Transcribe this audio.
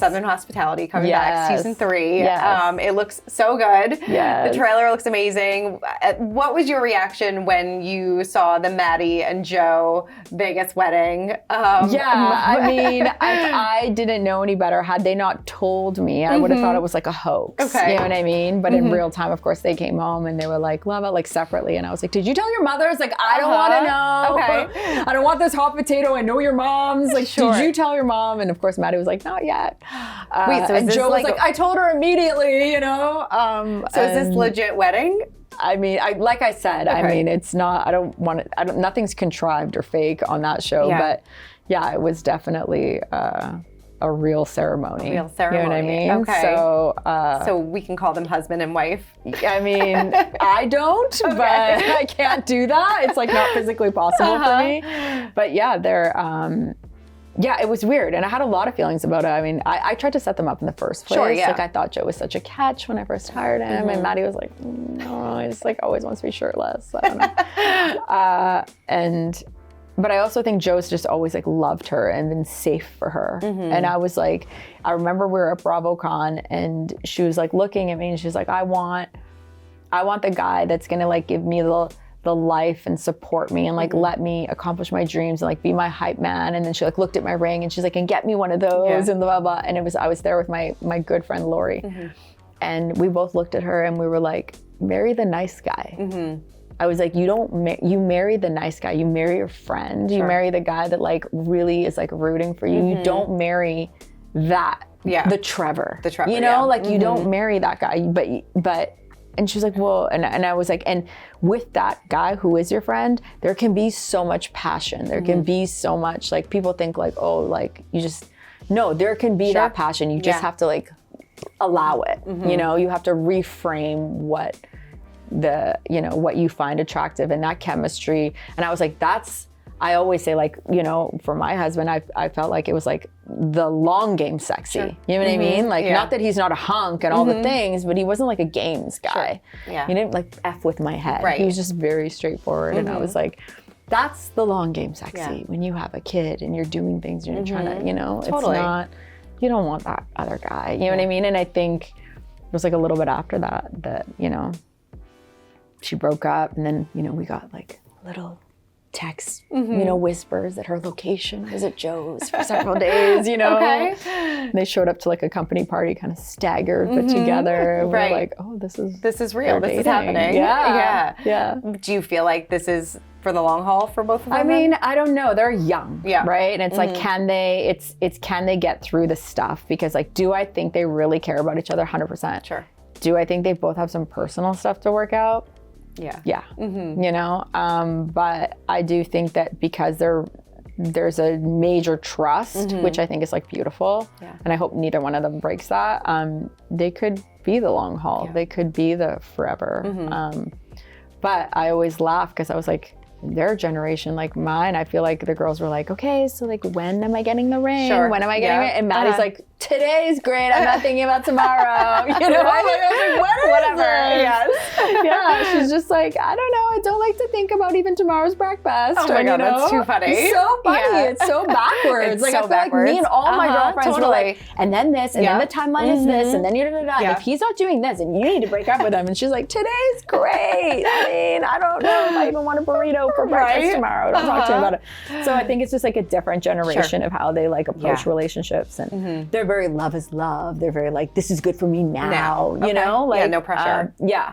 Southern Hospitality coming back, season 3. Yes. It looks so good. Yes. The trailer looks amazing. What was your reaction when you saw the Maddi and Joe Vegas wedding? I mean, I didn't know any better. Had they not told me, I would have thought it was like a hoax. Okay. You know what I mean? But in real time, of course, they came home and they were like, Leva, like separately. And I was like, did you tell your mothers? Like, I don't want to know. Okay. I don't want this hot potato. I know your mom's. Like, Sure. did you tell your mom? And of course, Maddi was like, not yet. Wait, so is and this Joe was like like, I told her immediately, you know? So is this legit wedding? I mean, like I said, I mean, it's not, I don't want to, nothing's contrived or fake on that show, but yeah, it was definitely a real ceremony. Real ceremony. You know what I mean? Okay. So, so we can call them husband and wife? I mean, I don't, but I can't do that. It's like not physically possible for me. But yeah, they're, yeah, it was weird. And I had a lot of feelings about it. I mean, I tried to set them up in the first place. Sure, yeah. Like I thought Joe was such a catch when I first hired him. And Maddi was like, no, he's like always wants to be shirtless. I don't know. But I also think Joe's just always like loved her and been safe for her. And I was like, I remember we were at BravoCon and she was like looking at me and she's like, I want the guy that's gonna like give me the life and support me and like let me accomplish my dreams and like be my hype man. And then she like looked at my ring and she's like, and get me one of those and blah, blah. And I was there with my good friend Lori. And we both looked at her and we were like, marry the nice guy. I was like, you marry the nice guy. You marry your friend. You marry the guy that like really is like rooting for you. You don't marry that, the Trevor. You know, like you don't marry that guy, but and she was like, well, and I was like, and with that guy who is your friend, there can be so much passion. There can be so much, like people think like, oh, like you just, no, there can be that passion. You just have to like allow it. You know, you have to reframe what what you find attractive and that chemistry. And I was like, I always say like, you know, for my husband, I felt like it was like the long game sexy. You know what I mean? Like not that he's not a hunk and all the things, but he wasn't like a games guy. He didn't like F with my head. He was just very straightforward. And I was like, that's the long game sexy. When you have a kid and you're doing things and you're trying to, you know, it's not, you don't want that other guy. You know what I mean? And I think it was like a little bit after that, you know, she broke up and then, you know, we got like little text, you know, whispers that her location was at Joe's for several days, you know. And they showed up to like a company party, kind of staggered, but together. And we're like, oh, this is real. This is happening. Yeah. Do you feel like this is for the long haul for both of them? I mean, I don't know. They're young, right? And it's like, can they get through the stuff? Because like, do I think they really care about each other 100%? Sure. Do I think they both have some personal stuff to work out? Yeah. You know, but I do think that because there's a major trust, which I think is like beautiful, and I hope neither one of them breaks that. They could be the long haul. They could be the forever. But I always laugh because I was like, their generation, like mine, I feel like the girls were like, okay, so like when am I getting the ring? When am I getting it? And Maddie's like, today's great. I'm not thinking about tomorrow. You know, I was like, whatever. Yeah, she's just like, I don't know. I don't like to think about even tomorrow breakfast. Oh my God, that's too funny. It's so funny. It's so backwards. It's like so I feel backwards. like me and all my girlfriends were like, and then this, and then the timeline is this, and then if he's not doing this, and you need to break up with him. And she's like, today's great. I mean, I don't know if I even want a burrito for breakfast tomorrow. Don't talk to me about it. So I think it's just like a different generation of how they like approach relationships, and they're very love is love. They're very like, this is good for me now. You know, like no pressure. Yeah.